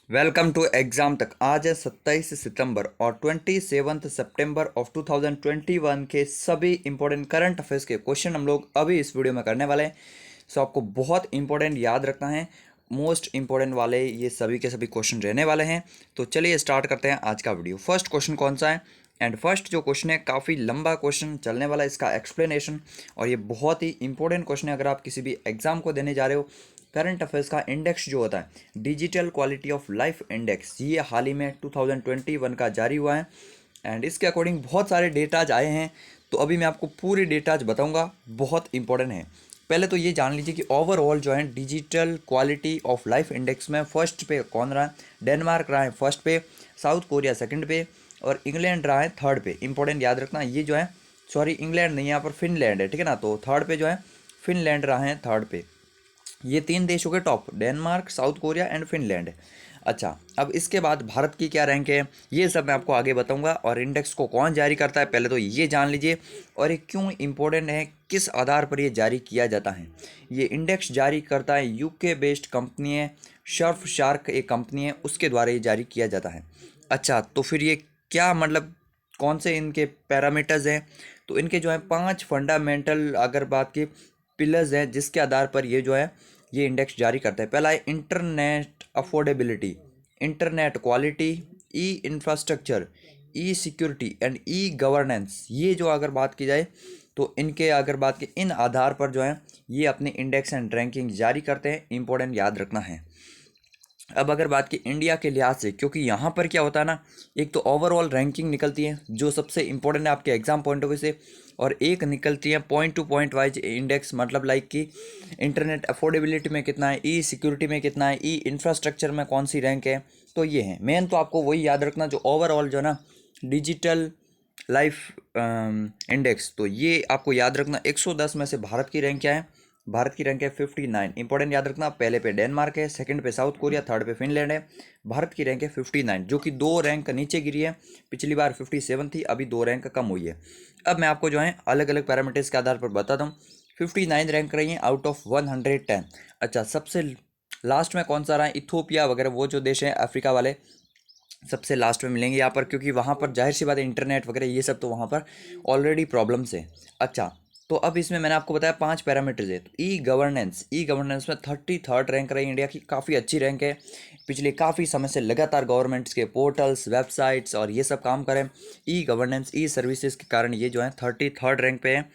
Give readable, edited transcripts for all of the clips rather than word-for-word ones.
Welcome to exam तक। आज है 27 सितंबर और 27 सितंबर ऑफ 2021 के सभी इंपॉर्टेंट करंट अफेयर्स के क्वेश्चन हम लोग अभी इस वीडियो में करने वाले हैं। सो आपको बहुत इंपॉर्टेंट याद रखना है, मोस्ट इंपॉर्टेंट वाले ये सभी के सभी क्वेश्चन रहने वाले हैं। तो चलिए स्टार्ट करते हैं आज का वीडियो। फर्स्ट क्वेश्चन कौन सा है? एंड फर्स्ट जो क्वेश्चन है काफ़ी लंबा क्वेश्चन चलने वाला है इसका एक्सप्लेनेशन, और ये बहुत ही इंपॉर्टेंट क्वेश्चन है अगर आप किसी भी एग्जाम को देने जा रहे हो। करंट अफेयर्स का इंडेक्स जो होता है digital quality of life index, ये हाल ही में 2021 का जारी हुआ है। एंड इसके अकॉर्डिंग बहुत सारे डेटाज आए हैं, तो अभी मैं आपको पूरी डेटाज बताऊंगा, बहुत इंपॉर्टेंट है। पहले तो ये जान लीजिए कि ओवरऑल जो है digital quality of life index में फर्स्ट पे कौन रहा है? डेनमार्क रहा है फर्स्ट पे, साउथ कोरिया सेकंड पे और इंग्लैंड रहा है थर्ड पे। इंपॉर्टेंट याद रखना, ये जो है सॉरी इंग्लैंड नहीं, यहाँ पर फिनलैंड है, ठीक है ना। तो थर्ड पे जो है फिनलैंड रहा है थर्ड पे। ये तीन देशों के top, Denmark, south Korea and Finland. अच्छा, अब इसके बाद भारत की क्या रैंक है ये सब मैं आपको आगे बताऊंगा, और इंडेक्स को कौन जारी करता है पहले तो ये जान लीजिए, और ये क्यों इंपॉर्टेंट है, किस आधार पर ये जारी किया जाता है। ये इंडेक्स जारी करता है यूके बेस्ड कंपनी है, शर्फ शार्क एक कंपनी है, उसके द्वारा ये जारी किया जाता है। अच्छा, तो फिर ये क्या मतलब, कौन से इनके पैरामीटर्स हैं? तो इनके जो है 5 फंडामेंटल अगर बात की पिलर्स हैं जिसके आधार पर ये जो है ये इंडेक्स जारी करता है। पहला है internet affordability, internet quality, E infrastructure, E security and e governance. ये जो अगर बात की जाए तो इनके अगर बात की इन आधार पर जो है ये अपनी इंडेक्स एंड रैंकिंग जारी करते हैं। इंपॉर्टेंट याद रखना है। अब अगर बात की इंडिया के लिहाज से, क्योंकि यहाँ पर क्या होता है ना, एक तो ओवरऑल रैंकिंग निकलती है जो सबसे इंपॉर्टेंट है आपके एग्जाम पॉइंट ऑफ व्यू से, और एक निकलती है point two point wise index, मतलब लाइक कि इंटरनेट अफोर्डेबिलिटी में कितना है, ई सिक्योरिटी में कितना है, ई इंफ्रास्ट्रक्चर में कौन सी रैंक है। तो ये है मेन, तो आपको वही याद रखना जो ओवरऑल जो ना डिजिटल लाइफ इंडेक्स, तो ये आपको याद रखना। 110 में से भारत की रैंक क्या है? भारत की रैंक है 59। इंपॉर्टेंट याद रखना, पहले पे डेनमार्क है, सेकंड पे साउथ कोरिया, थर्ड पे फिनलैंड है। भारत की रैंक है 59, जो कि 2 रैंक नीचे गिरी है। पिछली बार 57 थी, अभी 2 रैंक कम हुई है। अब मैं आपको जो है अलग अलग पैरामीटर्स के आधार पर बताता हूँ। 59 रैंक रही है आउट ऑफ 110। अच्छा, सबसे लास्ट में कौन सा रहा है? इथोपिया वगैरह वो जो देश हैं अफ्रीका वाले, सबसे लास्ट में मिलेंगे यहाँ पर, क्योंकि वहाँ पर जाहिर सी बात है इंटरनेट वगैरह ये सब तो वहाँ पर ऑलरेडी प्रॉब्लम्स है। अच्छा, तो अब इसमें मैंने आपको बताया 5 पैरामीटर्स है। तो ई गवर्नेंस, ई गवर्नेंस में 33rd रैंक रही इंडिया की, काफ़ी अच्छी रैंक है। पिछले काफ़ी समय से लगातार गवर्नमेंट्स के पोर्टल्स, वेबसाइट्स और ये सब काम करें ई गवर्नेंस, ई सर्विसेज के कारण ये जो है 33rd रैंक पे है।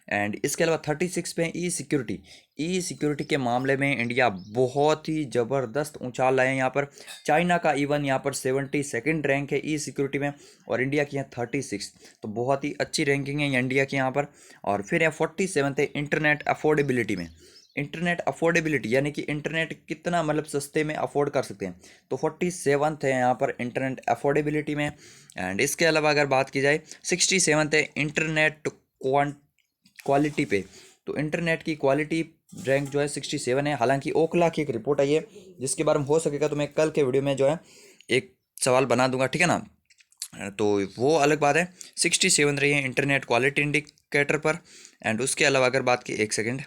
एंड इसके अलावा 36 पे ई सिक्योरिटी। ई सिक्योरिटी के मामले में इंडिया बहुत ही ज़बरदस्त उछाल लाए हैं यहाँ पर। चाइना का इवन यहाँ पर 72nd रैंक है ई सिक्योरिटी में, और इंडिया की है 36। तो बहुत ही अच्छी रैंकिंग है इंडिया की यहाँ पर। और फिर है 47 है इंटरनेट अफोर्डेबिलिटी में। इंटरनेट अफोर्डेबिलिटी यानी कि इंटरनेट कितना मतलब सस्ते में अफोर्ड कर सकते हैं, तो 47th है यहाँ पर इंटरनेट अफोर्डेबिलिटी में। एंड इसके अलावा अगर बात की जाए 67th है इंटरनेट क्वालिटी पे। तो इंटरनेट की क्वालिटी रैंक जो है 67 है। हालांकि ओखला की एक रिपोर्ट आई है जिसके बारे में हो सकेगा तो मैं कल के वीडियो में जो है एक सवाल बना दूंगा, ठीक है ना। तो वो अलग बात है। 67 रही है इंटरनेट क्वालिटी इंडिकेटर पर। एंड उसके अलावा अगर बात की, एक सेकेंड,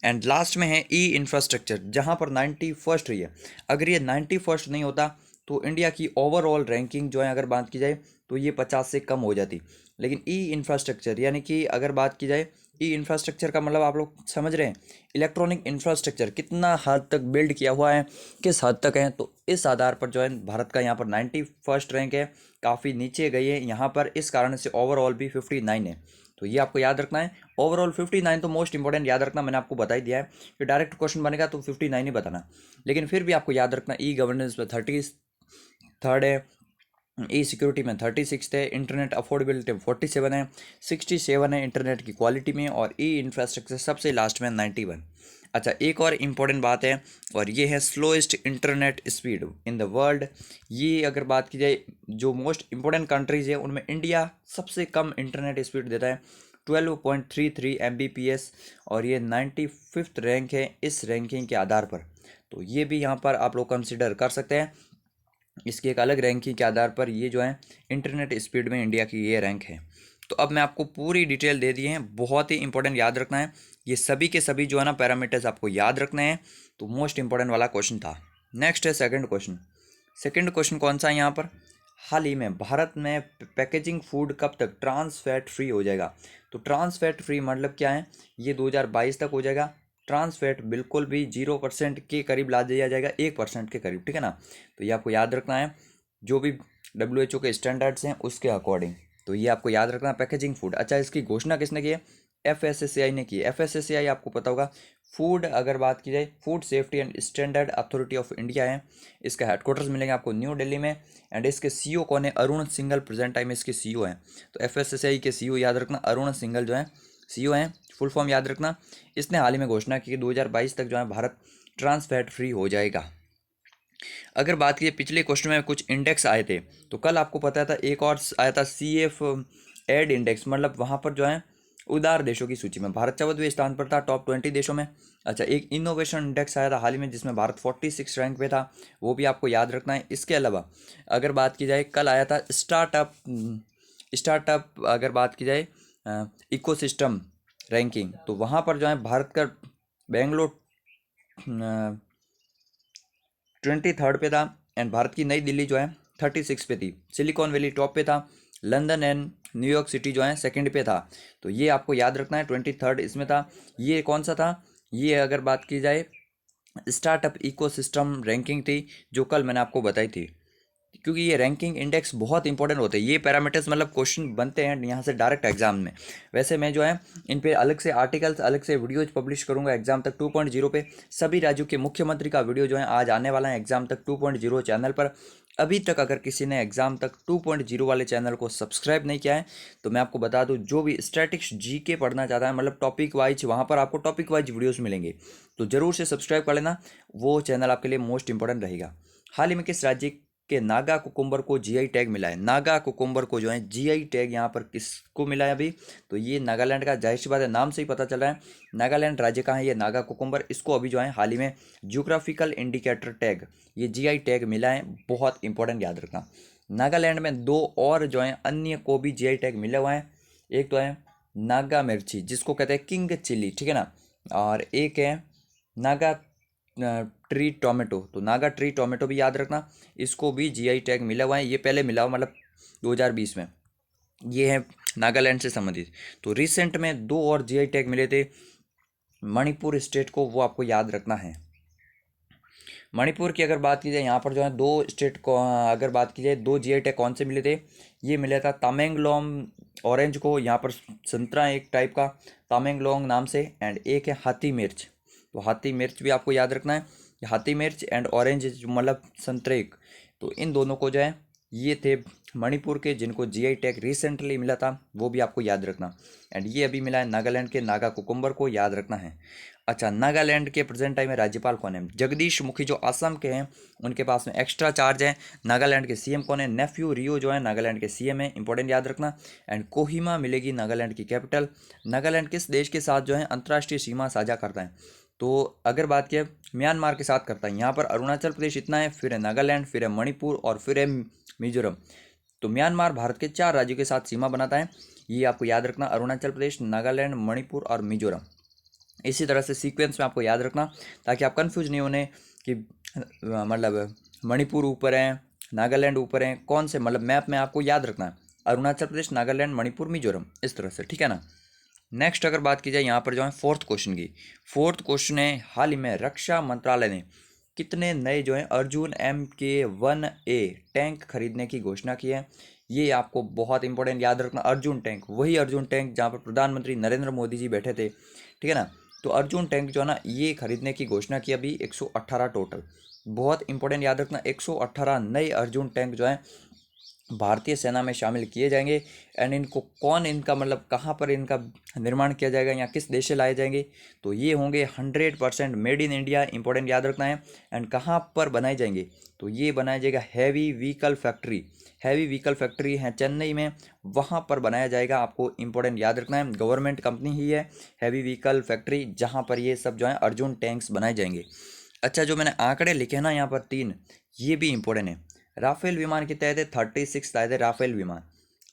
एंड लास्ट में है ई इंफ्रास्ट्रक्चर, जहाँ पर 91st रही है। अगर ये 91st नहीं होता तो इंडिया की ओवरऑल रैंकिंग जो है अगर बात की जाए तो ये 50 से कम हो जाती। लेकिन ई इंफ्रास्ट्रक्चर यानी कि अगर बात की जाए, ई इंफ्रास्ट्रक्चर का मतलब आप लोग समझ रहे हैं, इलेक्ट्रॉनिक इंफ्रास्ट्रक्चर कितना हद तक बिल्ड किया हुआ है, किस हद तक है। तो इस आधार पर जो है भारत का यहाँ पर 91st रैंक है, काफ़ी नीचे गई है यहाँ पर, इस कारण से ओवरऑल भी 59 है। तो ये आपको याद रखना है, ओवरऑल 59 तो मोस्ट इंपॉर्टेंट याद रखना। मैंने आपको बता ही दिया है कि डायरेक्ट क्वेश्चन बनेगा तो 59 ही बताना, लेकिन फिर भी आपको याद रखना ई गवर्नेंस में 33rd है, ई सिक्योरिटी में 36 है, इंटरनेट अफोर्डेबिलिटी में 47 है, 67 है इंटरनेट की क्वालिटी में, और ई इंफ्रास्ट्रक्चर सबसे लास्ट में 91। अच्छा, एक और इम्पॉर्टेंट बात है, और ये है slowest internet speed in the world. ये अगर बात की जाए जो मोस्ट इंपॉर्टेंट कंट्रीज़ है उनमें इंडिया सबसे कम इंटरनेट स्पीड देता है, 12.33 Mbps, और ये 95th रैंक है इस रैंकिंग के आधार पर। तो ये भी यहाँ पर आप लोग कंसिडर कर सकते हैं, इसकी एक अलग रैंकिंग के आधार पर ये जो है इंटरनेट स्पीड में इंडिया की ये रैंक है। तो अब मैं आपको पूरी डिटेल दे दिए हैं, बहुत ही इंपॉर्टेंट याद रखना है। ये सभी के सभी जो है ना पैरामीटर्स आपको याद रखने हैं। तो मोस्ट इंपॉर्टेंट वाला क्वेश्चन था। नेक्स्ट है सेकंड क्वेश्चन। सेकंड क्वेश्चन कौन सा है यहाँ पर, हाल ही में भारत में पैकेजिंग फूड कब तक ट्रांस फैट फ्री हो जाएगा। तो ट्रांस फैट फ्री मतलब क्या है, ये 2022 तक हो जाएगा। ट्रांस फैट बिल्कुल भी 0% के करीब ला दिया जाएगा, 1% के करीब, ठीक है ना। तो ये आपको याद रखना है, जो भी WHO के स्टैंडर्ड्स हैं उसके अकॉर्डिंग। तो ये आपको याद रखना है पैकेजिंग फूड। अच्छा, इसकी घोषणा किसने की है, FSSAI ने की है। FSSAI आपको पता होगा, फूड अगर बात की जाए food safety and standard authority of India है। इसका हेडक्वार्टर्स मिलेंगे आपको न्यू दिल्ली में। एंड इसके CEO कौन है, अरुण सिंघल प्रेजेंट टाइम इसके CEO हैं। तो FSSAI के CEO याद रखना, अरुण सिंघल जो है CEO हैं, फुल फॉर्म याद रखना। इसने हाल ही में घोषणा की कि 2022 तक जो है भारत ट्रांस फैट फ्री हो जाएगा। अगर बात की पिछले क्वेश्चन में कुछ इंडेक्स आए थे, तो कल आपको पता था एक और आया था CF एड इंडेक्स, मतलब वहाँ पर जो है उदार देशों की सूची में भारत 14वें स्थान पर था, टॉप 20 देशों में। अच्छा, एक इनोवेशन इंडेक्स आया था हाल ही में जिसमें भारत 46 रैंक पे था, वो भी आपको याद रखना है। इसके अलावा अगर बात की जाए, कल आया था स्टार्टअप अगर बात की जाए इकोसिस्टम रैंकिंग, तो वहाँ पर जो है भारत का बेंगलोर 23rd पे था। एंड भारत की नई दिल्ली जो है 36 पे थी। सिलिकॉन वैली टॉप पे था। लंदन एंड न्यूयॉर्क सिटी जो है सेकंड पे था। तो ये आपको याद रखना है, 23rd इसमें था। ये कौन सा था, ये अगर बात की जाए स्टार्टअप इकोसिस्टम रैंकिंग थी, जो कल मैंने आपको बताई थी। क्योंकि ये रैंकिंग इंडेक्स बहुत इंपॉर्टेंट होते हैं, ये पैरामीटर्स मतलब क्वेश्चन बनते हैं यहाँ से डायरेक्ट एग्जाम में। वैसे मैं जो है इन पे अलग से आर्टिकल्स, अलग से वीडियोज पब्लिश करूंगा एग्जाम तक 2.0 पे। सभी राज्यों के मुख्यमंत्री का वीडियो जो है आज आने वाला है एग्जाम तक 2.0 चैनल पर। अभी तक अगर किसी ने एग्जाम तक 2.0 वाले चैनल को सब्सक्राइब नहीं किया है, तो मैं आपको बता दूं, जो भी स्टैटिक्स GK पढ़ना चाहता है, मतलब टॉपिक वाइज, वहाँ पर आपको टॉपिक वाइज वीडियोस मिलेंगे, तो जरूर से सब्सक्राइब कर लेना। वो चैनल आपके लिए मोस्ट इंपॉर्टेंट रहेगा। हाल ही में किस राज्य के नागा कुकुम्बर को GI टैग मिला है, नागा कुकुम्बर को जो है GI टैग यहाँ पर किसको मिला है अभी, तो ये नागालैंड का, जाहिर सी बात है नाम से ही पता चल रहा है नागालैंड राज्य का है ये नागा कुकुम्बर। इसको अभी जो है हाल ही में जियोग्राफिकल इंडिकेटर टैग, ये GI टैग मिला है, बहुत इंपॉर्टेंट याद रखना। नागालैंड में दो और जो है अन्य को भी GI टैग मिला हुआ है। एक तो है नागा मिर्ची जिसको कहते हैं किंग चिली, ठीक है ना, और एक है नागा ट्री टोमेटो। तो नागा ट्री टोमेटो भी याद रखना, इसको भी GI टैग मिला हुआ है। ये पहले मिला हुआ मतलब 2020 में, ये है नागालैंड से संबंधित। तो रिसेंट में दो और GI टैग मिले थे मणिपुर स्टेट को, वो आपको याद रखना है। मणिपुर की अगर बात की जाए, यहाँ पर जो है दो स्टेट को अगर बात की जाए, दो GI टैग कौन से मिले थे, ये मिला था तामेंगलोंग ऑरेंज को, यहाँ पर संतरा एक टाइप का तामेंगलोंग नाम से, एंड एक है हाथी मिर्च। तो हाथी मिर्च भी आपको याद रखना है, हाथी मिर्च एंड ऑरेंज मतलब संतरे। तो इन दोनों को जो है, ये थे मणिपुर के जिनको GI टैग रिसेंटली मिला था, वो भी आपको याद रखना। एंड ये अभी मिला है नागालैंड के नागा कुकुम्बर को, याद रखना है। अच्छा, नागालैंड के प्रेजेंट टाइम में राज्यपाल कौन है, जगदीश मुखी जो असम के हैं, उनके पास में एक्स्ट्रा चार्ज है। नागालैंड के CM कौन है, नेफ्यू रियो जो है नागालैंड के CM है, इंपॉर्टेंट याद रखना। एंड कोहिमा मिलेगी नागालैंड की कैपिटल। नागालैंड किस देश के साथ जो है अंतर्राष्ट्रीय सीमा साझा करता है, तो अगर बात किया म्यांमार के साथ करता है। यहाँ पर अरुणाचल प्रदेश इतना है, फिर है नागालैंड, फिर है मणिपुर और फिर है मिजोरम। तो म्यांमार भारत के 4 राज्यों के साथ सीमा बनाता है, ये आपको याद रखना, अरुणाचल प्रदेश, नागालैंड, मणिपुर और मिजोरम। इसी तरह से सीक्वेंस में आपको याद रखना, ताकि आप कंफ्यूज नहीं होने कि मतलब मणिपुर ऊपर है, नागालैंड ऊपर है, कौन से मतलब मैप में आपको याद रखना है अरुणाचल प्रदेश, नागालैंड, मणिपुर, मिजोरम, इस तरह से, ठीक है ना। नेक्स्ट अगर बात की जाए यहाँ पर जो है फोर्थ क्वेश्चन की, फोर्थ क्वेश्चन है हाल ही में रक्षा मंत्रालय ने कितने नए जो है अर्जुन MK1A टैंक खरीदने की घोषणा की है। ये आपको बहुत इंपॉर्टेंट याद रखना, अर्जुन टैंक, वही अर्जुन टैंक जहाँ पर प्रधानमंत्री नरेंद्र मोदी जी बैठे थे, ठीक है ना। तो अर्जुन टैंक जो है ना, ये खरीदने की घोषणा की अभी 118 टोटल, बहुत इंपॉर्टेंट याद रखना, 118 नए अर्जुन टैंक जो है भारतीय सेना में शामिल किए जाएंगे। एंड इनको कौन, इनका मतलब कहाँ पर इनका निर्माण किया जाएगा या किस देश से लाए जाएंगे, तो ये होंगे 100% मेड इन इंडिया, इंपॉर्टेंट याद रखना है। एंड कहाँ पर बनाए जाएंगे, तो ये बनाया जाएगा heavy vehicle factory, heavy vehicle factory है चेन्नई में, वहाँ पर बनाया जाएगा, आपको इंपॉर्टेंट याद रखना है। गवर्नमेंट कंपनी ही है हैवी व्हीकल फैक्ट्री, जहाँ पर ये सब जो है अर्जुन टैंक्स बनाए जाएंगे। अच्छा, जो मैंने आंकड़े लिखे हैं ना यहाँ पर 3, ये भी इंपॉर्टेंट है। राफेल विमान कितने आए थे, 36 आए थे राफेल विमान।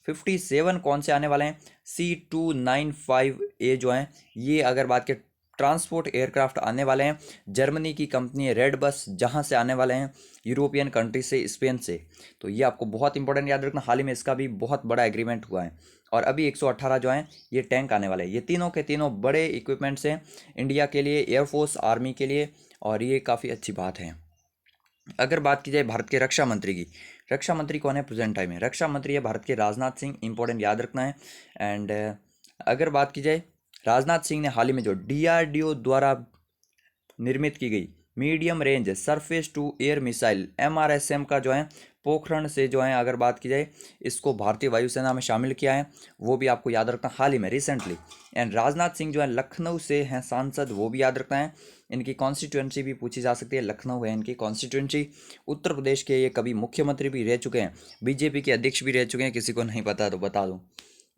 57 कौन से आने वाले हैं, C295A जो हैं, ये अगर बात के ट्रांसपोर्ट एयरक्राफ्ट आने वाले हैं। जर्मनी की कंपनी है रेड बस, जहां से आने वाले हैं यूरोपियन कंट्री से, स्पेन से। तो ये आपको बहुत इंपॉर्टेंट याद रखना, हाल ही में इसका भी बहुत बड़ा एग्रीमेंट हुआ है। और अभी 118 जो हैं ये टैंक आने वाले हैं। ये तीनों के तीनों बड़े इक्विपमेंट्स हैं इंडिया के लिए, एयरफोर्स आर्मी के लिए, और ये काफ़ी अच्छी बात है। अगर बात की जाए भारत के रक्षा मंत्री की, रक्षा मंत्री कौन है प्रेजेंट टाइम में? रक्षा मंत्री है भारत के राजनाथ सिंह, इंपॉर्टेंट याद रखना है। एंड अगर बात की जाए, राजनाथ सिंह ने हाल ही में जो डीआरडीओ द्वारा निर्मित की गई medium range surface to air missile MRSM का जो है पोखरण से जो है अगर बात की जाए, इसको भारतीय वायुसेना में शामिल किया है, वो भी आपको याद रखना हाल ही में रिसेंटली। एंड राजनाथ सिंह जो है लखनऊ से हैं सांसद, वो भी याद रखना है। इनकी कॉन्स्टिट्यूंसी भी पूछी जा सकती है, लखनऊ है इनकी कॉन्स्टिट्यूंसी। उत्तर प्रदेश के ये कभी मुख्यमंत्री भी रह चुके हैं, बीजेपी के अध्यक्ष भी रह चुके हैं, किसी को नहीं पता तो बता दूँ।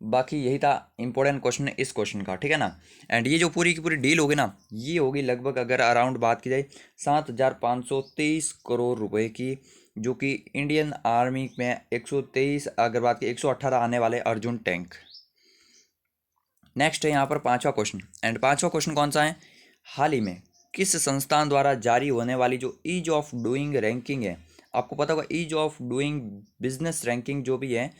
बाकी यही था इंपॉर्टेंट क्वेश्चन इस क्वेश्चन का, ठीक है ना। एंड ये जो पूरी की पूरी डील होगी ना, ये होगी लगभग अगर अराउंड बात की जाए 7,523 करोड़ रुपए की, जो कि इंडियन आर्मी में 123, अगर बात की 118 आने वाले अर्जुन टैंक। नेक्स्ट है यहाँ पर पांचवा क्वेश्चन। एंड पांचवा क्वेश्चन कौन सा है? हाल ही में किस संस्थान द्वारा जारी होने वाली जो ईज ऑफ डूइंग रैंकिंग है, आपको पता होगा ease of doing business ranking जो भी है,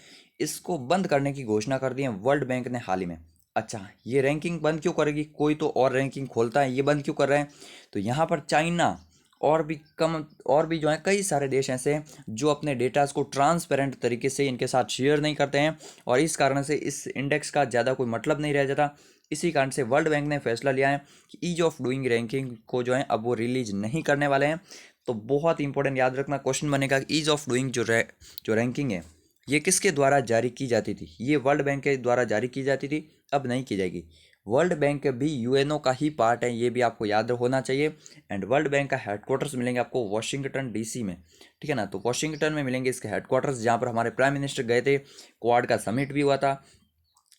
इसको बंद करने की घोषणा कर दी है वर्ल्ड बैंक ने हाल ही में। अच्छा, ये रैंकिंग बंद क्यों करेगी? कोई तो और रैंकिंग खोलता है, ये बंद क्यों कर रहे हैं? तो यहाँ पर चाइना और भी कम, और भी जो है कई सारे देश ऐसे हैं जो अपने डेटास को ट्रांसपेरेंट तरीके से इनके साथ शेयर नहीं करते हैं, और इस कारण से इस इंडेक्स का ज़्यादा कोई मतलब नहीं रह जाता। इसी कारण से वर्ल्ड बैंक ने फैसला लिया है कि ईज ऑफ डूइंग रैंकिंग को जो है अब वो रिलीज नहीं करने वाले हैं। तो बहुत इंपॉर्टेंट याद रखना क्वेश्चन बनेगा, ईज ऑफ डूइंग जो रैंकिंग है ये किसके द्वारा जारी की जाती थी? ये वर्ल्ड बैंक के द्वारा जारी की जाती थी, अब नहीं की जाएगी। वर्ल्ड बैंक भी यूएनओ का ही पार्ट है, ये भी आपको याद होना चाहिए। एंड वर्ल्ड बैंक का हेडक्वार्टर्स मिलेंगे आपको वॉशिंगटन डीसी में, ठीक है ना। तो वॉशिंगटन में मिलेंगे इसके हेडक्वार्टर्स, जहाँ पर हमारे प्राइम मिनिस्टर गए थे, क्वाड का समिट भी हुआ था।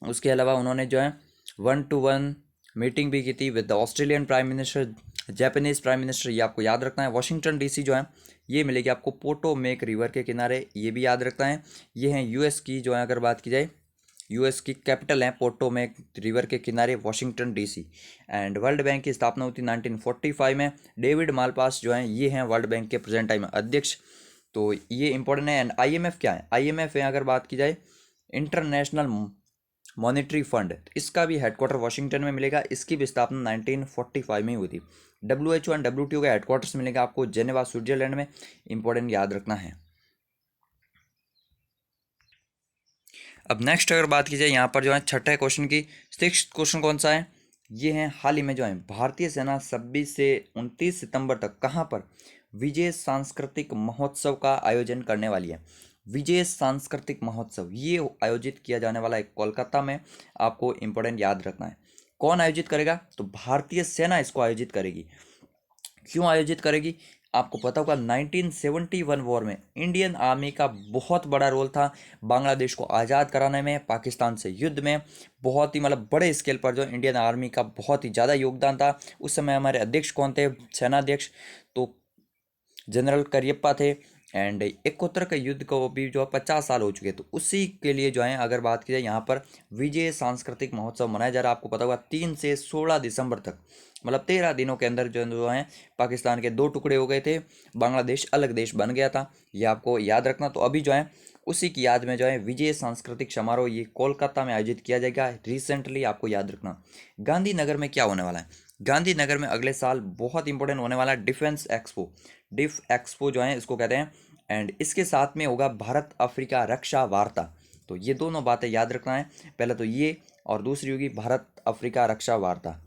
उसके अलावा उन्होंने जो है 1-to-1 मीटिंग भी की थी with the Australian prime minister, Japanese prime minister, ये आपको याद रखना है। वॉशिंगटन डीसी जो है ये मिलेगी आपको पोटोमेक रिवर के किनारे, ये भी याद रखना है। ये है यूएस की जो है अगर बात की जाए, यूएस की कैपिटल है पोटोमेक रिवर के किनारे Washington DC. And world bank की स्थापना हुई थी 1945 में। डेविड मालपास जो हैं ये हैं वर्ल्ड बैंक के प्रेजेंट टाइम अध्यक्ष। तो ये इंपॉर्टेंट है। एंड आईएमएफ क्या है? आईएमएफ है अगर बात की जाए इंटरनेशनल मॉनेटरी फंड, इसका भी हेडक्वार्टर वॉशिंगटन में मिलेगा। इसकी भी स्थापना 1945 में हुई थी। डब्ल्यूएचओ एंड डब्ल्यूटीओ का हेडक्वार्टर्स मिलेगा आपको जेनेवा स्विट्जरलैंड में, इंपॉर्टेंट याद रखना है। अब नेक्स्ट अगर बात की जाए यहाँ पर जो है छठे क्वेश्चन की, सिक्स क्वेश्चन कौन सा है? ये है हाल ही में जो है भारतीय सेना 26 से 29 सितंबर तक कहाँ पर विजय सांस्कृतिक महोत्सव का आयोजन करने वाली है। विजय सांस्कृतिक महोत्सव ये आयोजित किया जाने वाला है कोलकाता में, आपको इंपॉर्टेंट याद रखना है। कौन आयोजित करेगा? तो भारतीय सेना इसको आयोजित करेगी। क्यों आयोजित करेगी? आपको पता होगा 1971 वॉर में इंडियन आर्मी का बहुत बड़ा रोल था बांग्लादेश को आज़ाद कराने में, पाकिस्तान से युद्ध में। बहुत ही मतलब बड़े स्केल पर जो इंडियन आर्मी का बहुत ही ज़्यादा योगदान था। उस समय हमारे अध्यक्ष कौन थे? सेनाध्यक्ष तो जनरल करियप्पा थे। एंड 71 के युद्ध को भी जो 50 साल हो चुके, तो उसी के लिए जो है अगर बात की जाए यहाँ पर विजय सांस्कृतिक महोत्सव मनाया जा रहा है। आपको पता होगा 3 से 16 दिसंबर तक, मतलब 13 दिनों के अंदर जो है पाकिस्तान के 2 टुकड़े हो गए थे, बांग्लादेश अलग देश बन गया था, ये आपको याद रखना। तो अभी जो है उसी की याद में जो है विजय सांस्कृतिक समारोह ये कोलकाता में आयोजित किया जाएगा रिसेंटली, आपको याद रखना। गांधीनगर में क्या होने वाला है? गांधीनगर में अगले साल बहुत इंपॉर्टेंट होने वाला है डिफेंस एक्सपो। डिफ एक्सपो जो है इसको कहते हैं। एंड इसके साथ में होगा भारत अफ्रीका रक्षा वार्ता। तो ये दोनों बातें याद रखना है, पहले तो ये, और दूसरी होगी भारत अफ्रीका रक्षा वार्ता।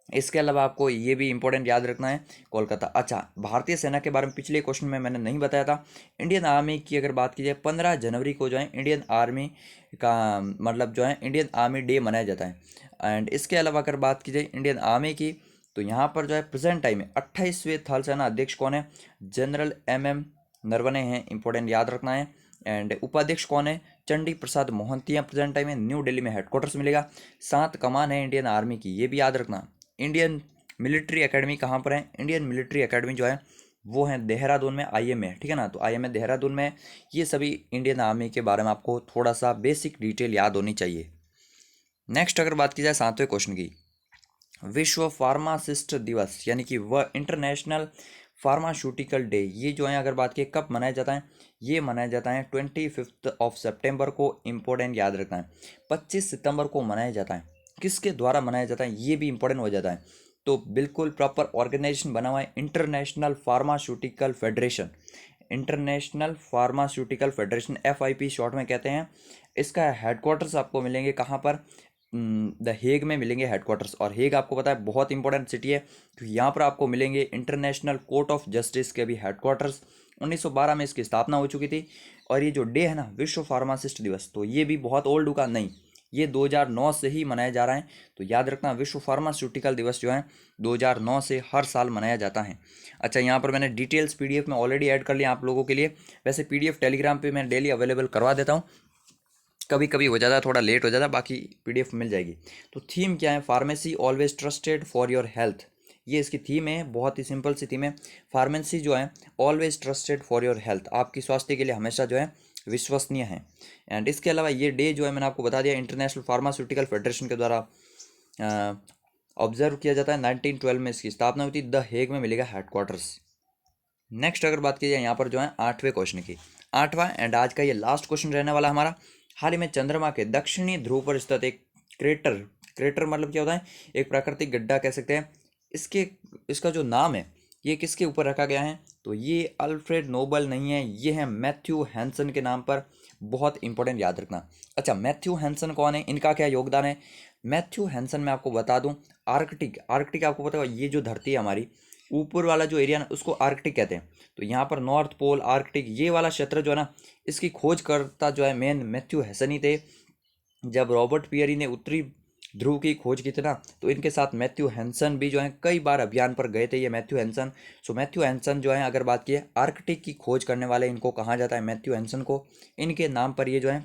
इसके अलावा आपको ये भी इंपॉर्टेंट याद रखना है कोलकाता। अच्छा, भारतीय सेना के बारे में पिछले क्वेश्चन में मैंने नहीं बताया था। इंडियन आर्मी की अगर बात की जाए 15 जनवरी को जो है इंडियन आर्मी का मतलब जो है इंडियन आर्मी डे मनाया जाता है। एंड इसके अलावा अगर बात की जाए इंडियन आर्मी की, तो यहाँ पर जो है प्रेजेंट टाइम में 28वें थल सेना अध्यक्ष कौन है? जनरल MM नरवणे हैं, इंपॉर्टेंट याद रखना है। एंड उपाध्यक्ष कौन है? चंडी प्रसाद मोहंती हैं प्रेजेंट टाइम में, न्यू दिल्ली में हेडक्वार्टर्स मिलेगा। 7 कमान है इंडियन आर्मी की, ये भी याद रखना। इंडियन मिलिट्री एकेडमी कहाँ पर है? इंडियन मिलिट्री एकेडमी जो है वो है देहरादून में, IMA, ठीक है ना। तो IMA देहरादून में। ये सभी इंडियन आर्मी के बारे में आपको थोड़ा सा बेसिक डिटेल याद होनी चाहिए। नेक्स्ट अगर बात की जाए 7वें क्वेश्चन की, विश्व फार्मासिस्ट दिवस यानी कि वह इंटरनेशनल फार्मास्यूटिकल डे, ये जो है अगर बात की कब मनाया जाता है, ये मनाया जाता है 25 सितंबर को। इम्पोर्टेंट याद रखना है, 25 सितंबर को मनाया जाता है। किसके द्वारा मनाया जाता है ये भी इंपॉर्टेंट हो जाता है। तो बिल्कुल प्रॉपर ऑर्गेनाइजेशन बना हुआ है, international pharmaceutical federation. International pharmaceutical federation, FIP short में कहते हैं। इसका हेडक्वार्टर्स आपको मिलेंगे कहाँ पर, द हेग में मिलेंगे हेडक्वार्टर्स। और हेग आपको पता है बहुत इंपॉर्टेंट सिटी है, क्योंकि यहाँ पर आपको मिलेंगे इंटरनेशनल कोर्ट ऑफ जस्टिस के भी हेडक्वार्टर्स। 1912 में इसकी स्थापना हो चुकी थी। और ये जो डे है ना, विश्व फार्मासिस्ट दिवस, तो ये भी बहुत ओल्ड का नहीं, ये 2009 से ही मनाया जा रहा है। तो याद रखना, विश्व फार्मास्यूटिकल दिवस जो है 2009 से हर साल मनाया जाता है। अच्छा, यहाँ पर मैंने डिटेल्स PDF में ऑलरेडी ऐड कर लिया आप लोगों के लिए। वैसे PDF टेलीग्राम पे मैं डेली अवेलेबल करवा देता हूँ, कभी कभी हो जाता है, थोड़ा लेट हो जाता है, बाकी PDF मिल जाएगी। तो थीम क्या है, pharmacy always trusted for your health, ये इसकी थीम है। बहुत ही सिंपल सी थीम है। फार्मेसी जो है always trusted for your health, आपकी स्वास्थ्य के लिए हमेशा जो है विश्वसनीय है। एंड इसके अलावा ये डे जो है मैंने आपको बता दिया, इंटरनेशनल फार्मास्यूटिकल फेडरेशन के द्वारा ऑब्जर्व किया जाता है। 1912 में इसकी स्थापना हुई थी, द हेग में मिलेगा हेडक्वार्टर्स। नेक्स्ट अगर बात की जाए यहाँ पर जो है 8वें क्वेश्चन की, 8वां एंड आज का ये लास्ट क्वेश्चन रहने वाला हमारा। हाल ही में चंद्रमा के दक्षिणी ध्रुव पर स्थित एक क्रेटर, क्रेटर मतलब क्या होता है, एक प्राकृतिक गड्ढा कह सकते हैं, इसके इसका जो नाम है ये किसके ऊपर रखा गया है, तो ये अल्फ्रेड नोबल नहीं है, ये है मैथ्यू हैंसन के नाम पर। बहुत इंपॉर्टेंट याद रखना। अच्छा, मैथ्यू हैंसन कौन है, इनका क्या योगदान है। मैथ्यू हैंसन मैं आपको बता दूं, आर्कटिक, आर्कटिक आपको पता है ये जो धरती है हमारी, ऊपर वाला जो एरिया ना उसको आर्कटिक कहते हैं। तो यहाँ पर नॉर्थ पोल, आर्कटिक, ये वाला क्षेत्र जो है ना, इसकी खोज करता जो है मेन मैथ्यू हैंसन ही थे। जब रॉबर्ट पियरी ने उत्तरी ध्रुव की खोज की थी ना, तो इनके साथ मैथ्यू हैंसन भी जो है कई बार अभियान पर गए थे ये मैथ्यू हैंसन। सो मैथ्यू हैंसन जो है अगर बात की है आर्कटिक की खोज करने वाले, इनको कहा जाता है मैथ्यू हैंसन को। इनके नाम पर ये जो है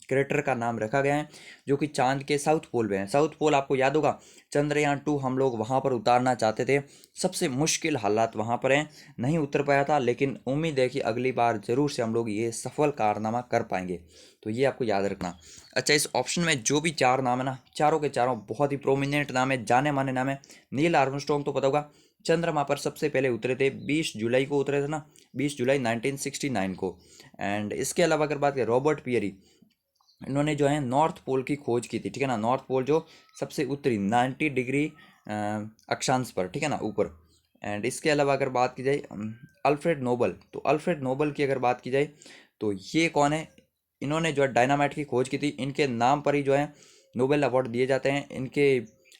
क्रेटर का नाम रखा गया है, जो कि चांद के साउथ पोल पे है। साउथ पोल आपको याद होगा, चंद्रयान 2 हम लोग वहाँ पर उतारना चाहते थे, सबसे मुश्किल हालात वहाँ पर हैं, नहीं उतर पाया था, लेकिन उम्मीद है कि अगली बार ज़रूर से हम लोग ये सफल कारनामा कर पाएंगे। तो ये आपको याद रखना। अच्छा, इस ऑप्शन में जो भी 4 नाम है ना, चारों के चारों बहुत ही प्रोमिनेंट नाम है, जाने माने नाम है। नील आर्मस्ट्रॉन्ग तो पता होगा, चंद्रमा पर सबसे पहले उतरे थे, 20 जुलाई को उतरे थे ना, 20 जुलाई 1969 को। एंड इसके अलावा अगर बात करें रॉबर्ट पियरी, इन्होंने जो है नॉर्थ पोल की खोज की थी, ठीक है ना, नॉर्थ पोल जो सबसे उत्तरी 90 डिग्री अक्षांश पर, ठीक है ना, ऊपर। एंड इसके अलावा अगर बात की जाए अल्फ्रेड नोबल, तो अल्फ्रेड नोबल की अगर बात की जाए तो ये कौन है, इन्होंने जो है डायनामाइट की खोज की थी, इनके नाम पर ही जो है नोबेल अवार्ड दिए जाते हैं, इनके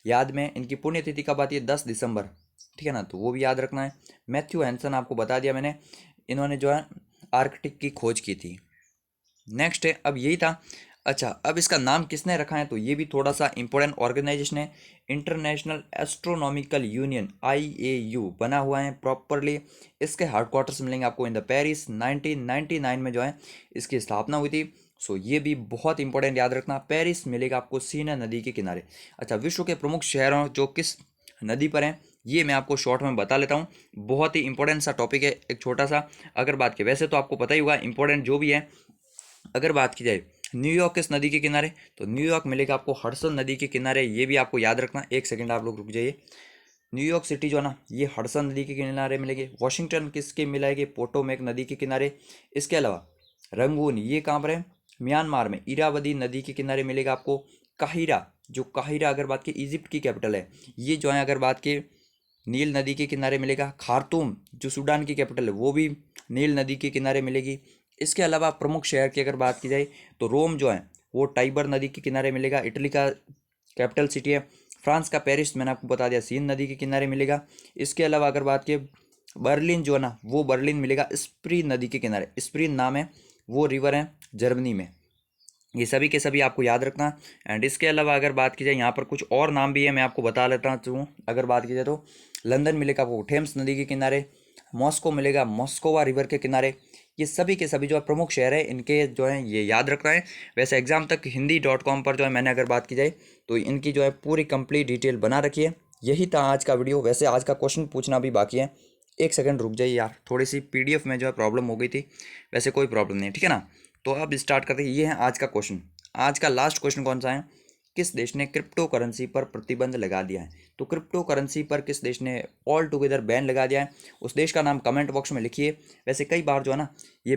याद में। इनकी पुण्यतिथि कब आती है, 10 दिसंबर, ठीक है ना, तो वो भी याद रखना है। मैथ्यू हैंसन आपको बता दिया मैंने, इन्होंने जो है आर्कटिक की खोज की थी। नेक्स्ट है, अब यही था। अच्छा, अब इसका नाम किसने रखा है, तो ये भी थोड़ा सा इंपॉर्टेंट ऑर्गेनाइजेशन है, इंटरनेशनल एस्ट्रोनॉमिकल यूनियन IAU बना हुआ है प्रॉपरली। इसके हेडक्वार्टर्स मिलेंगे आपको इन द पेरिस, 1999 में जो है इसकी स्थापना हुई थी। सो ये भी बहुत इंपॉर्टेंट याद रखना, पेरिस मिलेगा आपको सीना नदी के किनारे। अच्छा, विश्व के प्रमुख शहरों जो किस नदी पर हैं, ये मैं आपको शॉर्ट में बता लेता हूँ। बहुत ही इंपॉर्टेंट सा टॉपिक है, एक छोटा सा। अगर बात की, वैसे तो आपको पता ही होगा इंपॉर्टेंट जो भी है। अगर बात की जाए न्यूयॉर्क किस नदी के किनारे, तो न्यूयॉर्क मिलेगा आपको हडसन नदी के किनारे, ये भी आपको याद रखना। एक सेकंड आप लोग रुक जाइए। न्यूयॉर्क सिटी जो है ना, ये हडसन नदी के किनारे मिलेगी। वॉशिंगटन किसके मिलाएगी, पोटोमेक नदी के किनारे। इसके अलावा रंगून, ये कहाँ पर है, म्यांमार में इरावदी नदी के किनारे मिलेगा आपको। काहिरा, जो काहिरा अगर बात की इजिप्ट की कैपिटल है, ये जो है अगर बात की नील नदी के किनारे मिलेगा। खार्तूम जो सूडान की कैपिटल है, वो भी नील नदी के किनारे मिलेगी। इसके अलावा प्रमुख शहर की अगर बात की जाए तो रोम जो है वो टाइबर नदी के किनारे मिलेगा, इटली का कैपिटल सिटी है। फ्रांस का पेरिस मैंने आपको बता दिया, सीन नदी के किनारे मिलेगा। इसके अलावा अगर बात की बर्लिन जो है ना, वो बर्लिन मिलेगा स्प्री नदी के किनारे, स्प्री नाम है, वो रिवर है जर्मनी में। ये सभी के सभी आपको याद रखना। एंड इसके अलावा अगर बात की जाए यहाँ पर कुछ और नाम भी है, मैं आपको बता लेता हूँ। अगर बात की जाए तो लंदन मिलेगा आपको थेम्स नदी के किनारे, मॉस्को मिलेगा मॉस्कोवा रिवर के किनारे। ये सभी के सभी जो है प्रमुख शहर है, इनके जो है ये याद रखना है। वैसे एग्जाम तक हिंदी.com पर जो है मैंने अगर बात की जाए तो इनकी जो है पूरी कंप्लीट डिटेल बना रखी है। यही था आज का वीडियो। वैसे आज का क्वेश्चन पूछना भी बाकी है, एक सेकंड रुक जाइए यार, थोड़ी सी PDF में जो है प्रॉब्लम हो गई थी। वैसे कोई प्रॉब्लम नहीं है, ठीक है ना। तो अब स्टार्ट करते हैं, ये है आज का क्वेश्चन। आज का लास्ट क्वेश्चन कौन सा है, किस देश ने क्रिप्टो करेंसी पर प्रतिबंध लगा दिया है? तो क्रिप्टो करेंसी पर किस देश ने ऑल टुगेदर बैन लगा दिया है, उस देश का नाम कमेंट बॉक्स में लिखिए। वैसे कई बार जो है ना ये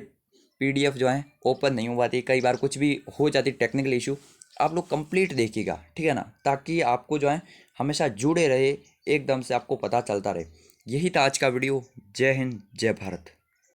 पीडीएफ जो है ओपन नहीं हो पाती, कई बार कुछ भी हो जाती टेक्निकल इशू। आप लोग कंप्लीट देखिएगा, ठीक है ना, ताकि आपको जो है हमेशा जुड़े रहे, एकदम से आपको पता चलता रहे। यही था आज का वीडियो। जय हिंद, जय भारत।